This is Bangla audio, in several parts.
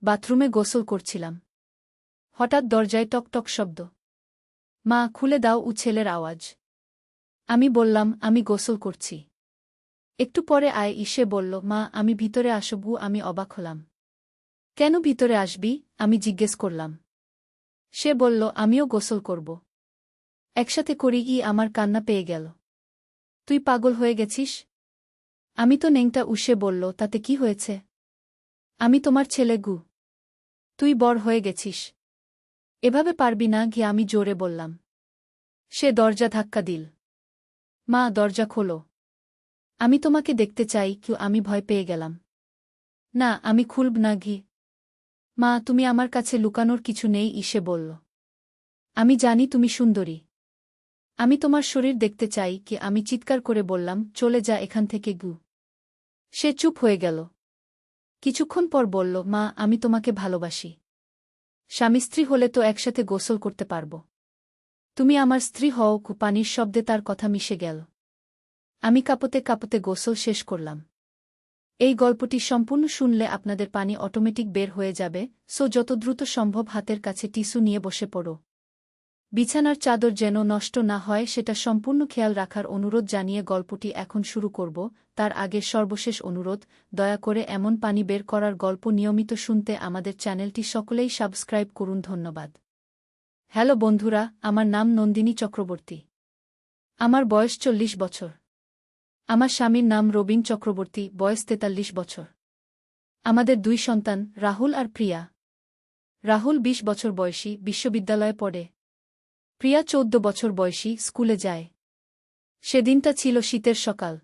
বাথরুমে গোসল করছিলাম। হঠাৎ দরজায় টকটক শব্দ। মা, খুলে দাও, ছেলের আওয়াজ। আমি বললাম, আমি গোসল করছি। একটু পরে সে বলল, মা, আমি ভিতরে আসবো। আমি অবাক হলাম। কেন ভিতরে আসবি? আমি জিজ্ঞেস করলাম। সে বলল, আমিও গোসল করব। একসাথে করি। আমার কান্না পেয়ে গেল। তুই পাগল হয়ে গেছিস? আমি তো নেংটা। সে বলল, তাতে কি হয়েছে? আমি তোমার ছেলে গু। তুই বড় হয়ে গেছিস। এভাবে পারবি না। আমি জোরে বললাম। সে দরজা ধাক্কা দিল। মা, দরজা খোলো। আমি তোমাকে দেখতে চাই। আমি ভয় পেয়ে গেলাম। না, আমি খুলব না। মা, তুমি আমার কাছে লুকানোর কিছু নেই। সে বলল। আমি জানি তুমি সুন্দরী। আমি তোমার শরীর দেখতে চাই। আমি চিৎকার করে বললাম, চলে যা এখান থেকে গু। সে চুপ হয়ে গেল। কিছুক্ষণ পর বলল, মা, আমি তোমাকে ভালোবাসি। স্বামী স্ত্রী হলে তো একসাথে গোসল করতে পারব। তুমি আমার স্ত্রী হও। পানির শব্দে তার কথা মিশে গেল। আমি কাঁপতে কাঁপতে গোসল শেষ করলাম। এই গল্পটি সম্পূর্ণ শুনলে আপনাদের পানি অটোমেটিক বের হয়ে যাবে, যত দ্রুত সম্ভব হাতের কাছে টিস্যু নিয়ে বসে পড়ো। বিছানার চাদর যেন নষ্ট না হয় সেটা সম্পূর্ণ খেয়াল রাখার অনুরোধ জানিয়ে গল্পটি এখন শুরু করব। তার আগে সর্বশেষ অনুরোধ, দয়া করে এমন পানি বের করার গল্প নিয়মিত শুনতে আমাদের চ্যানেলটি সকলেই সাবস্ক্রাইব করুন। ধন্যবাদ। হ্যালো বন্ধুরা, আমার নাম নন্দিনী চক্রবর্তী। আমার বয়স 40 বছর। আমার স্বামীর নাম রবীন চক্রবর্তী, বয়স 43 বছর। আমাদের 2 সন্তান, রাহুল আর প্রিয়া। রাহুল 20 বছর বয়সী, বিশ্ববিদ্যালয়ে পড়ে। প্রিয়া 14 বছর বয়সী, স্কুলে যায়। সেদিনটা ছিল শীতের সকাল।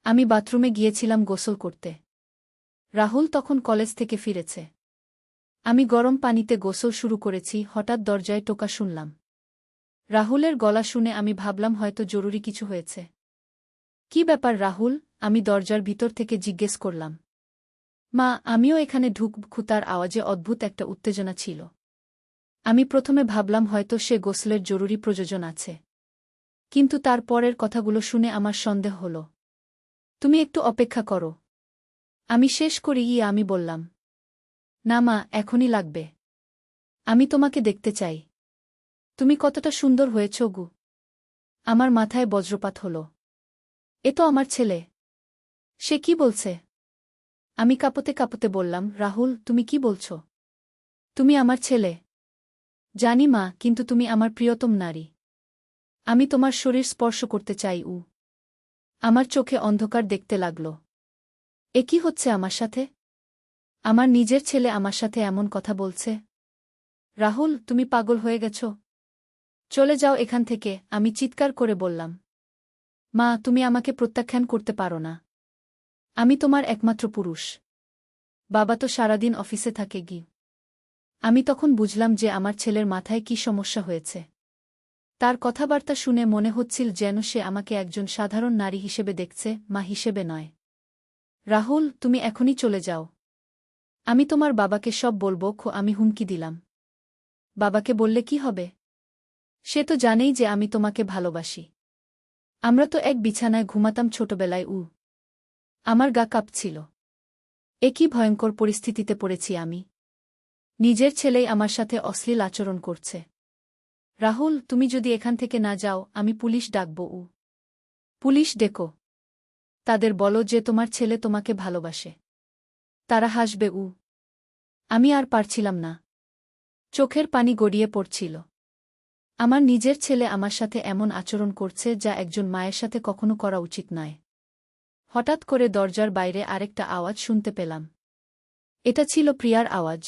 আমি বাথরুমে গিয়েছিলাম গোসল করতে। রাহুল তখন কলেজ থেকে ফিরেছে। আমি গরম পানিতে গোসল শুরু করেছি। হঠাৎ দরজায় টোকা শুনলাম। রাহুলের গলা শুনে আমি ভাবলাম হয়তো জরুরি কিছু হয়েছে। কি ব্যাপার রাহুল? আমি দরজার ভিতর থেকে জিজ্ঞেস করলাম। মা, আমিও এখানে ঢুকব। তার আওয়াজে অদ্ভুত একটা উত্তেজনা ছিল। আমি প্রথমে ভাবলাম হয়তো সে গোসলের জরুরি প্রয়োজন আছে। কিন্তু তার পরের কথাগুলো শুনে আমার সন্দেহ হল। তুমি একটু অপেক্ষা করো, আমি শেষ করি। আমি বললাম। না মা, এখনই লাগবে। আমি তোমাকে দেখতে চাই। তুমি কতটা সুন্দর হয়েছ গু। আমার মাথায় বজ্রপাত হল। এ তো আমার ছেলে। সে কি বলছে? আমি কাঁপতে কাঁপতে বললাম, রাহুল, তুমি কি বলছ? তুমি আমার ছেলে। জানি মা, কিন্তু তুমি আমার প্রিয়তম নারী। আমি তোমার শরীর স্পর্শ করতে চাই। আমার চোখে অন্ধকার দেখতে লাগল। এ কি হচ্ছে আমার সাথে? আমার নিজের ছেলে আমার সাথে এমন কথা বলছে। রাহুল, তুমি পাগল হয়ে গেছ। চলে যাও এখান থেকে, আমি চিৎকার করে বললাম। মা, তুমি আমাকে প্রত্যাখ্যান করতে পারো না। আমি তোমার একমাত্র পুরুষ। বাবা তো সারাদিন অফিসে থাকে। আমি তখন বুঝলাম যে আমার ছেলের মাথায় কি সমস্যা হয়েছে। তার কথাবার্তা শুনে মনে হচ্ছিল যেন সে আমাকে একজন সাধারণ নারী হিসেবে দেখছে, মা হিসেবে নয়। রাহুল, তুমি এখনই চলে যাও। আমি তোমার বাবাকে সব বলব। আমি হুমকি দিলাম। বাবাকে বললে কি হবে? সে তো জানেই যে আমি তোমাকে ভালোবাসি। আমরা তো এক বিছানায় ঘুমাতাম ছোটবেলায়। আমার গা কাঁপছিল। এ কি ভয়ঙ্কর পরিস্থিতিতে পড়েছি আমি। নিজের ছেলেই আমার সাথে অশ্লীল আচরণ করছে। রাহুল, তুমি যদি এখান থেকে না যাও, আমি পুলিশ ডাকব। পুলিশ ডেকো। তাদের বলো যে তোমার ছেলে তোমাকে ভালোবাসে। তারা হাসবে। আমি আর পারছিলাম না। চোখের পানি গড়িয়ে পড়ছিল। আমার নিজের ছেলে আমার সাথে এমন আচরণ করছে যা একজন মায়ের সাথে কখনো করা উচিত নয়। হঠাৎ করে দরজার বাইরে আরেকটা আওয়াজ শুনতে পেলাম। এটা ছিল প্রিয়ার আওয়াজ।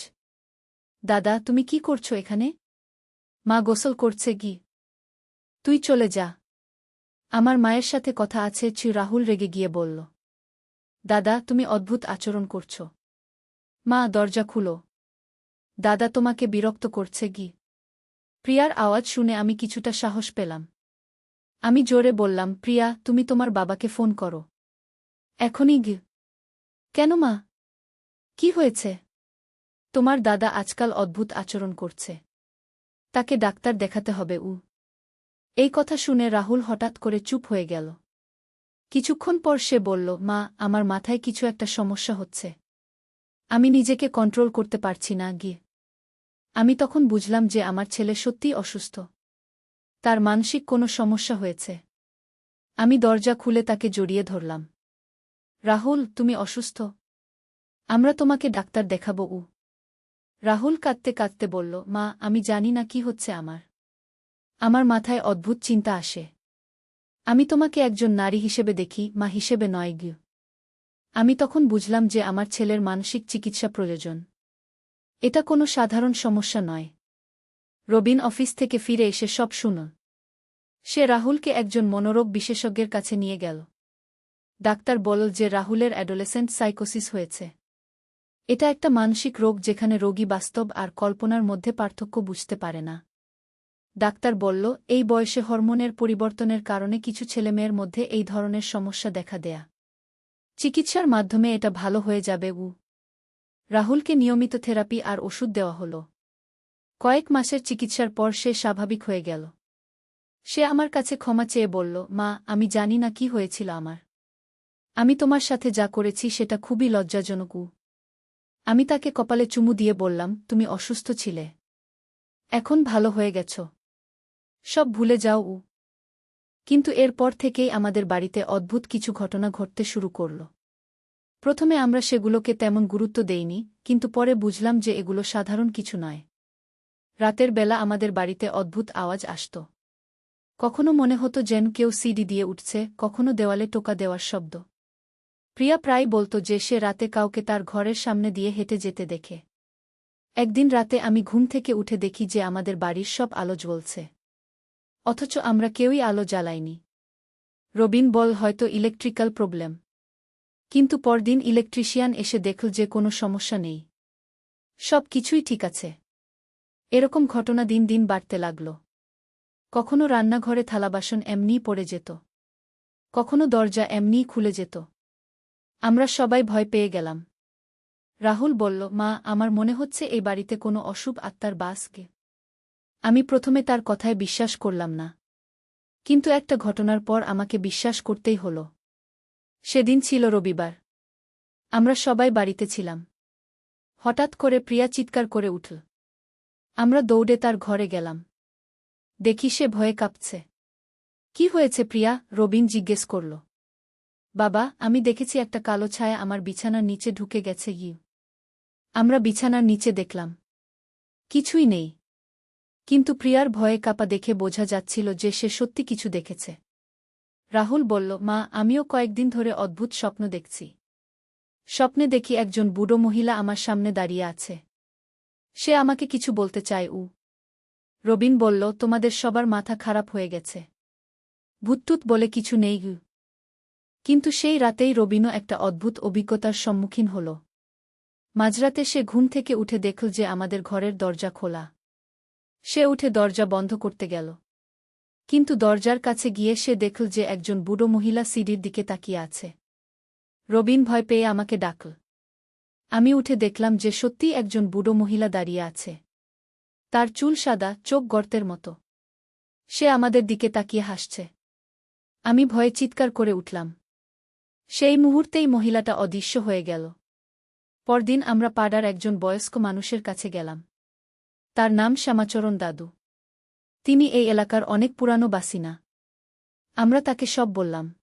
দাদা, তুমি কি করছো এখানে? মা গোসল করছে। তুই চলে যা। আমার মায়ের সাথে কথা আছে। রাহুল রেগে গিয়ে বলল। দাদা, তুমি অদ্ভুত আচরণ করছো। মা, দরজা খুলো। দাদা তোমাকে বিরক্ত করছে। প্রিয়ার আওয়াজ শুনে আমি কিছুটা সাহস পেলাম। আমি জোরে বললাম, প্রিয়া, তুমি তোমার বাবাকে ফোন করো। এখনই। কেন মা? কি হয়েছে? তোমার দাদা আজকাল অদ্ভুত আচরণ করছে। তাকে ডাক্তার দেখাতে হবে। এই কথা শুনে রাহুল হঠাৎ করে চুপ হয়ে গেল। কিছুক্ষণ পর সে বলল, মা, আমার মাথায় কিছু একটা সমস্যা হচ্ছে। আমি নিজেকে কন্ট্রোল করতে পারছি না গিয়ে। আমি তখন বুঝলাম যে আমার ছেলে সত্যিই অসুস্থ। তার মানসিক কোনো সমস্যা হয়েছে। আমি দরজা খুলে তাকে জড়িয়ে ধরলাম। রাহুল, তুমি অসুস্থ। আমরা তোমাকে ডাক্তার দেখাবো। রাহুল কাঁদতে কাঁদতে বলল, মা, আমি জানি না কি হচ্ছে আমার। আমার মাথায় অদ্ভুত চিন্তা আসে। আমি তোমাকে একজন নারী হিসেবে দেখি, মা হিসেবে নয় গিয়ে। আমি তখন বুঝলাম যে আমার ছেলের মানসিক চিকিৎসা প্রয়োজন। এটা কোনো সাধারণ সমস্যা নয়। রবিন অফিস থেকে ফিরে এসে সব শুনল। সে রাহুলকে একজন মনোরোগ বিশেষজ্ঞের কাছে নিয়ে গেল। ডাক্তার বলল যে রাহুলের অ্যাডোলেসেন্ট সাইকোসিস হয়েছে। এটা একটা মানসিক রোগ যেখানে রোগী বাস্তব আর কল্পনার মধ্যে পার্থক্য বুঝতে পারে না। ডাক্তার বলল, এই বয়সে হরমোনের পরিবর্তনের কারণে কিছু ছেলেমেয়ের মধ্যে এই ধরনের সমস্যা দেখা দেয়া। চিকিৎসার মাধ্যমে এটা ভালো হয়ে যাবে। রাহুলকে নিয়মিত থেরাপি আর ওষুধ দেওয়া হল। কয়েক মাসের চিকিৎসার পর সে স্বাভাবিক হয়ে গেল। সে আমার কাছে ক্ষমা চেয়ে বলল, মা, আমি জানি না কি হয়েছিল আমার। আমি তোমার সাথে যা করেছি সেটা খুবই লজ্জাজনক। আমি তাকে কপালে চুমু দিয়ে বললাম, তুমি অসুস্থ ছিলে। এখন ভালো হয়ে গেছ। সব ভুলে যাও। কিন্তু এরপর থেকেই আমাদের বাড়িতে অদ্ভুত কিছু ঘটনা ঘটতে শুরু করল। প্রথমে আমরা সেগুলোকে তেমন গুরুত্ব দেইনি, কিন্তু পরে বুঝলাম যে এগুলো সাধারণ কিছু নয়। রাতের বেলা আমাদের বাড়িতে অদ্ভুত আওয়াজ আসত। কখনো মনে হতো যেন কেউ সিডি দিয়ে উঠছে, কখনো দেওয়ালে টোকা দেওয়ার শব্দ। প্রিয়া প্রায় বলত যে সে রাতে কাউকে তার ঘরের সামনে দিয়ে হেঁটে যেতে দেখে। একদিন রাতে আমি ঘুম থেকে উঠে দেখি যে আমাদের বাড়ির সব আলো জ্বলছে। অথচ আমরা কেউই আলো জ্বালাইনি। রবিন বল, হয়তো ইলেকট্রিক্যাল প্রবলেম। কিন্তু পরদিন ইলেকট্রিশিয়ান এসে দেখল যে কোনো সমস্যা নেই। সব কিছুই ঠিক আছে। এরকম ঘটনা দিন দিন বাড়তে লাগল। কখনো রান্নাঘরে থালাবাসন এমনিই পড়ে যেত। কখনো দরজা এমনিই খুলে যেত। আমরা সবাই ভয় পেয়ে গেলাম। রাহুল বলল, মা, আমার মনে হচ্ছে এই বাড়িতে কোনো অশুভ আত্মার বাস গে। আমি প্রথমে তার কথায় বিশ্বাস করলাম না। কিন্তু একটা ঘটনার পর আমাকে বিশ্বাস করতেই হল। সেদিন ছিল রবিবার। আমরা সবাই বাড়িতে ছিলাম। হঠাৎ করে প্রিয়া চিৎকার করে উঠল। আমরা দৌড়ে তার ঘরে গেলাম। দেখি সে ভয়ে কাঁপছে। কি হয়েছে প্রিয়া? রবিন জিজ্ঞেস করল। বাবা, আমি দেখেছি একটা কালো ছায়া আমার বিছানার নিচে ঢুকে গেছে। আমরা বিছানার নিচে দেখলাম কিছুই নেই। কিন্তু প্রিয়ার ভয়ে কাঁপা দেখে বোঝা যাচ্ছিল যে সে সত্যি কিছু দেখেছে। রাহুল বলল, মা, আমিও কয়েকদিন ধরে অদ্ভুত স্বপ্ন দেখছি। স্বপ্নে দেখি একজন বুড়ো মহিলা আমার সামনে দাঁড়িয়ে আছে। সে আমাকে কিছু বলতে চায়। রবিন বলল, তোমাদের সবার মাথা খারাপ হয়ে গেছে। ভূতটুত বলে কিছু নেই। কিন্তু সেই রাতেই রবিনও একটা অদ্ভুত অভিজ্ঞতার সম্মুখীন হল। মাঝরাতে সে ঘুম থেকে উঠে দেখল যে আমাদের ঘরের দরজা খোলা। সে উঠে দরজা বন্ধ করতে গেল। কিন্তু দরজার কাছে গিয়ে সে দেখল যে একজন বুড়ো মহিলা সিঁড়ির দিকে তাকিয়ে আছে। রবিন ভয় পেয়ে আমাকে ডাকল। আমি উঠে দেখলাম যে সত্যিই একজন বুড়ো মহিলা দাঁড়িয়ে আছে। তার চুল সাদা, চোখ গর্তের মতো। সে আমাদের দিকে তাকিয়ে হাসছে। আমি ভয়ে চিৎকার করে উঠলাম। সেই মুহূর্তেই মহিলাটা অদৃশ্য হয়ে গেল। পরদিন আমরা পাড়ার একজন বয়স্ক মানুষের কাছে গেলাম। তার নাম শ্যামাচরণ দাদু। তিনি এই এলাকার অনেক পুরানো বাসিনা। আমরা তাকে সব বললাম।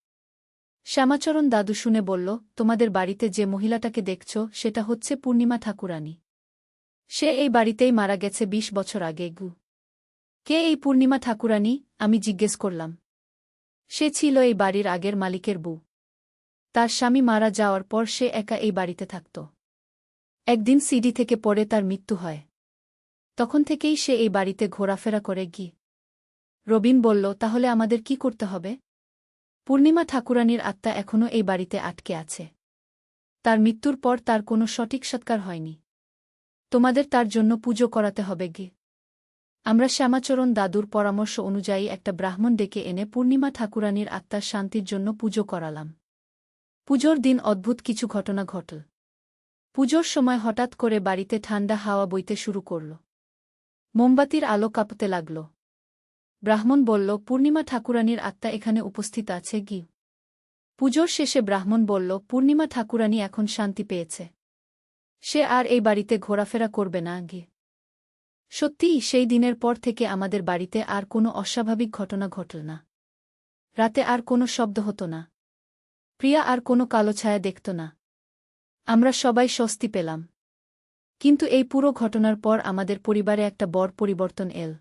শ্যামাচরণ দাদু শুনে বলল, তোমাদের বাড়িতে যে মহিলাটাকে দেখছ সেটা হচ্ছে পূর্ণিমা ঠাকুরানী। সে এই বাড়িতেই মারা গেছে ২০ বছর আগে। কে এই পূর্ণিমা ঠাকুরানী? আমি জিজ্ঞেস করলাম। সে ছিল এই বাড়ির আগের মালিকের বউ। তার স্বামী মারা যাওয়ার পর সে একা এই বাড়িতে থাকত। একদিন সিডি থেকে পড়ে তার মৃত্যু হয়। তখন থেকেই সে এই বাড়িতে ঘোরাফেরা করে। রবিন বলল, তাহলে আমাদের কি করতে হবে? পূর্ণিমা ঠাকুরানীর আত্মা এখনও এই বাড়িতে আটকে আছে। তার মৃত্যুর পর তার কোনো সঠিক সৎকার হয়নি। তোমাদের তার জন্য পুজো করাতে হবে। আমরা শ্যামাচরণ দাদুর পরামর্শ অনুযায়ী একটা ব্রাহ্মণ ডেকে এনে পূর্ণিমা ঠাকুরানীর আত্মার শান্তির জন্য পুজো করালাম। পুজোর দিন অদ্ভুত কিছু ঘটনা ঘটল। পুজোর সময় হঠাৎ করে বাড়িতে ঠান্ডা হাওয়া বইতে শুরু করল। মোমবাতির আলো কাঁপতে লাগল। ব্রাহ্মণ বলল, পূর্ণিমা ঠাকুরানীর আত্মা এখানে উপস্থিত আছে। পুজোর শেষে ব্রাহ্মণ বলল, পূর্ণিমা ঠাকুরানী এখন শান্তি পেয়েছে। সে আর এই বাড়িতে ঘোরাফেরা করবে না আগে। সত্যিই সেই দিনের পর থেকে আমাদের বাড়িতে আর কোনো অস্বাভাবিক ঘটনা ঘটল না। রাতে আর কোনো শব্দ হতো না। প্রিয়া আর কোনো কালো ছায়া দেখত না। আমরা সবাই স্বস্তি পেলাম। কিন্তু এই পুরো ঘটনার পর আমাদের পরিবারে একটা বড় পরিবর্তন এল।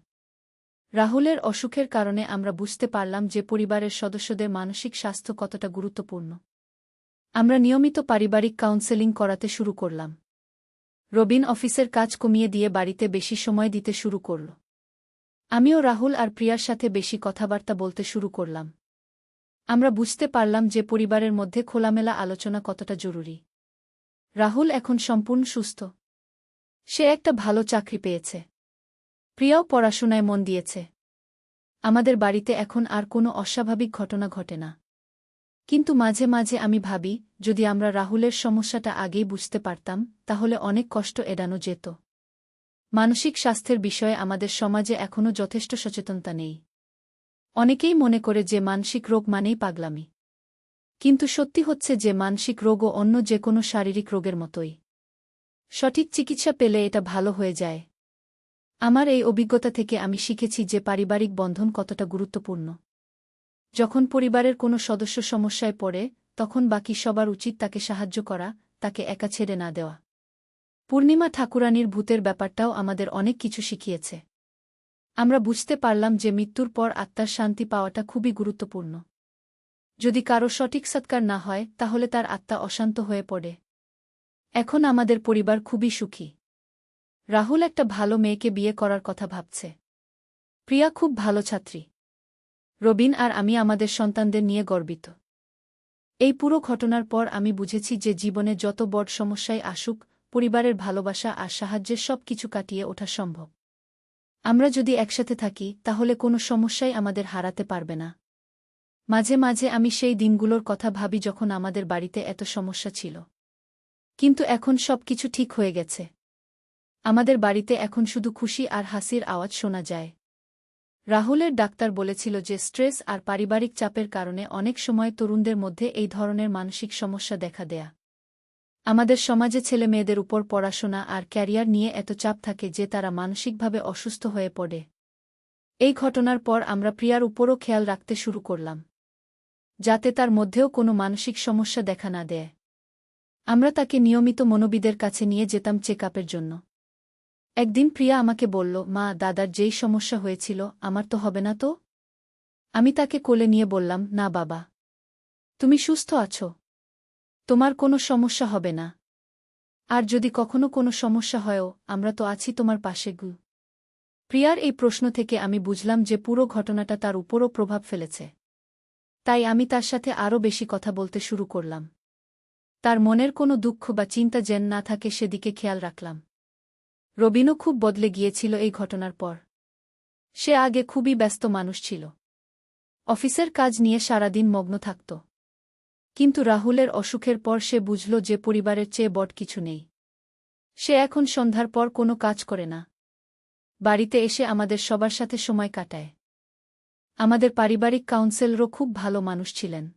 রাহুলের অসুখের কারণে আমরা বুঝতে পারলাম যে পরিবারের সদস্যদের মানসিক স্বাস্থ্য কতটা গুরুত্বপূর্ণ। আমরা নিয়মিত পারিবারিক কাউন্সেলিং করাতে শুরু করলাম। রবিন অফিসের কাজ কমিয়ে দিয়ে বাড়িতে বেশি সময় দিতে শুরু করল। আমিও রাহুল আর প্রিয়ার সাথে বেশি কথাবার্তা বলতে শুরু করলাম। আমরা বুঝতে পারলাম যে পরিবারের মধ্যে খোলামেলা আলোচনা কতটা জরুরি। রাহুল এখন সম্পূর্ণ সুস্থ। সে একটা ভালো চাকরি পেয়েছে। প্রিয়াও পড়াশোনায় মন দিয়েছে। আমাদের বাড়িতে এখন আর কোনো অস্বাভাবিক ঘটনা ঘটে না। কিন্তু মাঝে মাঝে আমি ভাবি, যদি আমরা রাহুলের সমস্যাটা আগেই বুঝতে পারতাম, তাহলে অনেক কষ্ট এড়ানো যেত। মানসিক স্বাস্থ্যের বিষয়ে আমাদের সমাজে এখনও যথেষ্ট সচেতনতা নেই। অনেকেই মনে করে যে মানসিক রোগ মানেই পাগলামি। কিন্তু সত্যি হচ্ছে যে মানসিক রোগও অন্য যে কোনো শারীরিক রোগের মতোই। সঠিক চিকিৎসা পেলে এটা ভালো হয়ে যায়। আমার এই অভিজ্ঞতা থেকে আমি শিখেছি যে পারিবারিক বন্ধন কতটা গুরুত্বপূর্ণ। যখন পরিবারের কোনো সদস্য সমস্যায় পড়ে, তখন বাকি সবার উচিত তাকে সাহায্য করা, তাকে একা ছেড়ে না দেওয়া। পূর্ণিমা ঠাকুরানীর ভূতের ব্যাপারটাও আমাদের অনেক কিছু শিখিয়েছে। আমরা বুঝতে পারলাম যে মৃত্যুর পর আত্মার শান্তি পাওয়াটা খুবই গুরুত্বপূর্ণ। যদি কারো সঠিক সৎকার না হয়, তাহলে তার আত্মা অশান্ত হয়ে পড়ে। এখন আমাদের পরিবার খুবই সুখী। রাহুল একটা ভালো মেয়েকে বিয়ে করার কথা ভাবছে। প্রিয়া খুব ভালো ছাত্রী। রবিন আর আমি আমাদের সন্তানদের নিয়ে গর্বিত। এই পুরো ঘটনার পর আমি বুঝেছি যে জীবনে যত বড় সমস্যাই আসুক, পরিবারের ভালোবাসা আর সাহায্যের সব কিছু কাটিয়ে ওঠা সম্ভব। আমরা যদি একসাথে থাকি, তাহলে কোনো সমস্যাই আমাদের হারাতে পারবে না। মাঝে মাঝে আমি সেই দিনগুলোর কথা ভাবি যখন আমাদের বাড়িতে এত সমস্যা ছিল। কিন্তু এখন সব কিছু ঠিক হয়ে গেছে। আমাদের বাড়িতে এখন শুধু খুশি আর হাসির আওয়াজ শোনা যায়। রাহুলের ডাক্তার বলেছিল যে স্ট্রেস আর পারিবারিক চাপের কারণে অনেক সময় তরুণদের মধ্যে এই ধরনের মানসিক সমস্যা দেখা দেয়া। আমাদের সমাজে ছেলে মেয়েদের উপর পড়াশোনা আর ক্যারিয়ার নিয়ে এত চাপ থাকে যে তারা মানসিকভাবে অসুস্থ হয়ে পড়ে। এই ঘটনার পর আমরা প্রিয়ার উপরও খেয়াল রাখতে শুরু করলাম, যাতে তার মধ্যেও কোনো মানসিক সমস্যা দেখা না দেয়। আমরা তাকে নিয়মিত মনোবিদের কাছে নিয়ে যেতাম চেকআপের জন্য। একদিন প্রিয়া আমাকে বলল, মা, দাদার যেই সমস্যা হয়েছিল, আমার তো হবে না তো? আমি তাকে কোলে নিয়ে বললাম, না বাবা, তুমি সুস্থ আছো। তোমার কোনো সমস্যা হবে না। আর যদি কখনো কোনো সমস্যা হয়ও, আমরা তো আছি তোমার পাশে গু। প্রিয়ার এই প্রশ্ন থেকে আমি বুঝলাম যে পুরো ঘটনাটা তার উপরও প্রভাব ফেলেছে। তাই আমি তার সাথে আরও বেশি কথা বলতে শুরু করলাম। তার মনের কোনো দুঃখ বা চিন্তা যেন না থাকে সেদিকে খেয়াল রাখলাম। রবিনও খুব বদলে গিয়েছিল এই ঘটনার পর। সে আগে খুবই ব্যস্ত মানুষ ছিল। অফিসের কাজ নিয়ে সারাদিন মগ্ন থাকত। কিন্তু রাহুলের অসুখের পর সে বুঝল যে পরিবারের চেয়ে বড় কিছু নেই। সে এখন সন্ধ্যার পর কোনো কাজ করে না। বাড়িতে এসে আমাদের সবার সাথে সময় কাটায়। আমাদের পারিবারিক কাউন্সেলরও খুব ভালো মানুষ ছিলেন।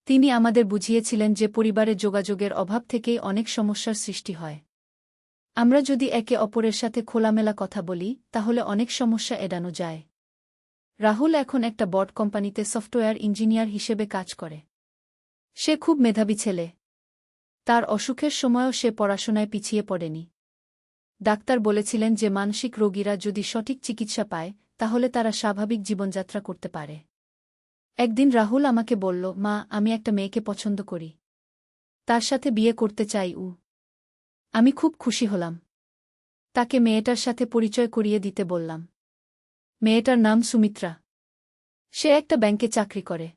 তিনি আমাদের বুঝিয়েছিলেন যে পরিবারে যোগাযোগের অভাব থেকেই অনেক সমস্যার সৃষ্টি হয়। আমরা যদি একে অপরের সাথে খোলামেলা কথা বলি, তাহলে অনেক সমস্যা এড়ানো যায়। রাহুল এখন একটা বড় কোম্পানিতে সফটওয়্যার ইঞ্জিনিয়ার হিসেবে কাজ করে। সে খুব মেধাবী ছেলে। তার অসুখের সময়ও সে পড়াশোনায় পিছিয়ে পড়েনি। ডাক্তার বলেছিলেন যে মানসিক রোগীরা যদি সঠিক চিকিৎসা পায়, তাহলে তারা স্বাভাবিক জীবনযাত্রা করতে পারে। একদিন রাহুল আমাকে বলল, মা, আমি একটা মেয়েকে পছন্দ করি। তার সাথে বিয়ে করতে চাই। আমি খুব খুশি হলাম। তাকে মেয়েটার সাথে পরিচয় করিয়ে দিতে বললাম। মেয়েটার নাম সুমিত্রা। সে একটা ব্যাংকে চাকরি করে।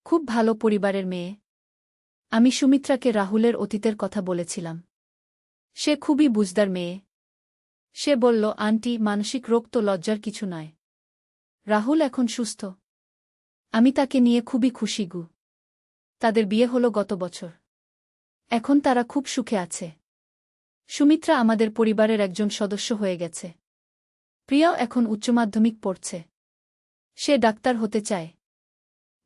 খুব ভালো পরিবারের মেয়ে। আমি সুমিত্রাকে রাহুলের অতীতের কথা বলেছিলাম। সে খুবই বুঝদার মেয়ে। সে বলল, আন্টি, মানসিক রোগ তো লজ্জার কিছু নয়। রাহুল এখন সুস্থ। আমি তাকে নিয়ে খুবই খুশি গু। তাদের বিয়ে হলো গত বছর। এখন তারা খুব সুখে আছে। সুমিত্রা আমাদের পরিবারের একজন সদস্য হয়ে গেছে। প্রিয়াও এখন উচ্চমাধ্যমিক পড়ছে। সে ডাক্তার হতে চায়।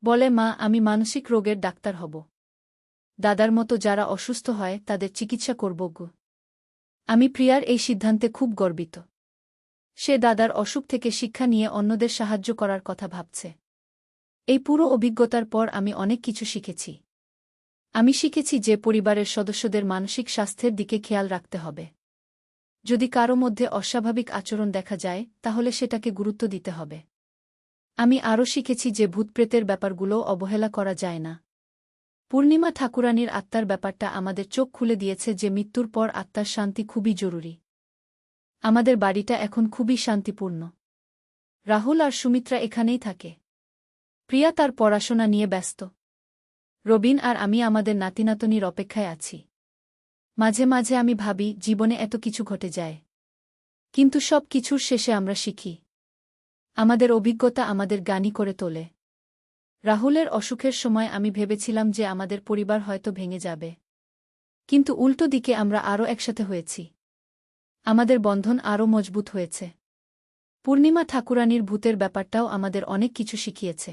বলে, মা, আমি মানসিক রোগের ডাক্তার হব। দাদার মতো যারা অসুস্থ হয় তাদের চিকিৎসা করব গো। আমি প্রিয়ার এই সিদ্ধান্তে খুব গর্বিত। সে দাদার অসুখ থেকে শিক্ষা নিয়ে অন্যদের সাহায্য করার কথা ভাবছে। এই পুরো অভিজ্ঞতার পর আমি অনেক কিছু শিখেছি। আমি শিখেছি যে পরিবারের সদস্যদের মানসিক স্বাস্থ্যের দিকে খেয়াল রাখতে হবে। যদি কারো মধ্যে অস্বাভাবিক আচরণ দেখা যায় তাহলে সেটাকে গুরুত্ব দিতে হবে। আমি আরও শিখেছি যে ভূতপ্রেতের ব্যাপারগুলোও অবহেলা করা যায় না। পূর্ণিমা ঠাকুরানীর আত্মার ব্যাপারটা আমাদের চোখ খুলে দিয়েছে যে মৃত্যুর পর আত্মার শান্তি খুবই জরুরি। আমাদের বাড়িটা এখন খুবই শান্তিপূর্ণ। রাহুল আর সুমিত্রা এখানেই থাকে। প্রিয়া তার পড়াশোনা নিয়ে ব্যস্ত। রবিন আর আমি আমাদের নাতিনাতনির অপেক্ষায় আছি। মাঝে মাঝে আমি ভাবি জীবনে এত কিছু ঘটে যায়, কিন্তু সব কিছুর শেষে আমরা শিখি। আমাদের অভিজ্ঞতা আমাদের জ্ঞানী করে তোলে। রাহুলের অসুখের সময় আমি ভেবেছিলাম যে আমাদের পরিবার হয়তো ভেঙে যাবে, কিন্তু উল্টো দিকে আমরা আরও একসাথে হয়েছি। আমাদের বন্ধন আরও মজবুত হয়েছে। পূর্ণিমা ঠাকুরানীর ভূতের ব্যাপারটাও আমাদের অনেক কিছু শিখিয়েছে।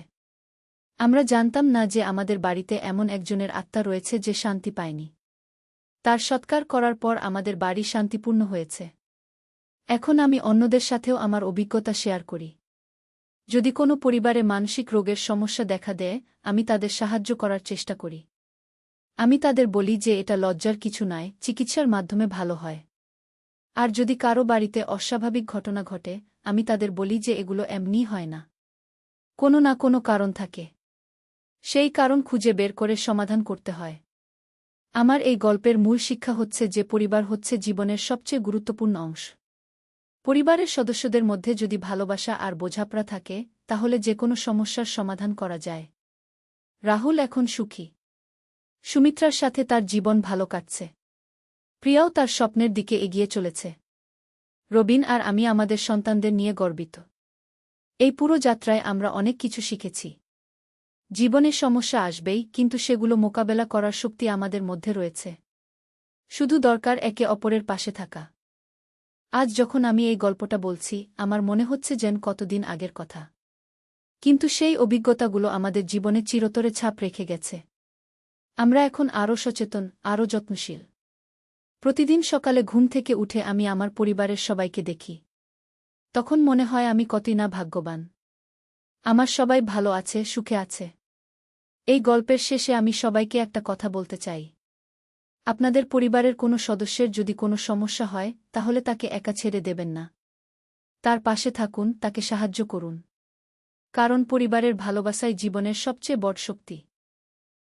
আমরা জানতাম না যে আমাদের বাড়িতে এমন একজনের আত্মা রয়েছে যে শান্তি পায়নি। তার সৎকার করার পর আমাদের বাড়ি শান্তিপূর্ণ হয়েছে। এখন আমি অন্যদের সাথেও আমার অভিজ্ঞতা শেয়ার করি। যদি কোনো পরিবারে মানসিক রোগের সমস্যা দেখা দেয়, আমি তাদের সাহায্য করার চেষ্টা করি। আমি তাদের বলি যে এটা লজ্জার কিছু নয়, চিকিৎসার মাধ্যমে ভালো হয়। আর যদি কারো বাড়িতে অস্বাভাবিক ঘটনা ঘটে, আমি তাদের বলি যে এগুলো এমনি হয় না, কোনো না কোনো কারণ থাকে। সেই কারণ খুঁজে বের করে সমাধান করতে হয়। আমার এই গল্পের মূল শিক্ষা হচ্ছে যে পরিবার হচ্ছে জীবনের সবচেয়ে গুরুত্বপূর্ণ অংশ। পরিবারের সদস্যদের মধ্যে যদি ভালোবাসা আর বোঝাপড়া থাকে, তাহলে যে কোনো সমস্যার সমাধান করা যায়। রাহুল এখন সুখী। সুমিত্রার সাথে তার জীবন ভালো কাটছে। প্রিয়াও তার স্বপ্নের দিকে এগিয়ে চলেছে। রবিন আর আমি আমাদের সন্তানদের নিয়ে গর্বিত। এই পুরো যাত্রায় আমরা অনেক কিছু শিখেছি। জীবনে সমস্যা আসবেই, কিন্তু সেগুলো মোকাবেলা করার শক্তি আমাদের মধ্যে রয়েছে। শুধু দরকার একে অপরের পাশে থাকা। আজ যখন আমি এই গল্পটা বলছি, আমার মনে হচ্ছে যেন কতদিন আগের কথা। কিন্তু সেই অভিজ্ঞতাগুলো আমাদের জীবনে চিরতরে ছাপ রেখে গেছে। আমরা এখন আরও সচেতন, আরও যত্নশীল। প্রতিদিন সকালে ঘুম থেকে উঠে আমি আমার পরিবারের সবাইকে দেখি। তখন মনে হয় আমি কতই না ভাগ্যবান। আমার সবাই ভালো আছে, সুখে আছে। এই গল্পের শেষে আমি সবাইকে একটা কথা বলতে চাই। আপনাদের পরিবারের কোনো সদস্যের যদি কোনো সমস্যা হয়, তাহলে তাকে একা ছেড়ে দেবেন না। তার পাশে থাকুন, তাকে সাহায্য করুন। কারণ পরিবারের ভালোবাসাই জীবনের সবচেয়ে বড় শক্তি।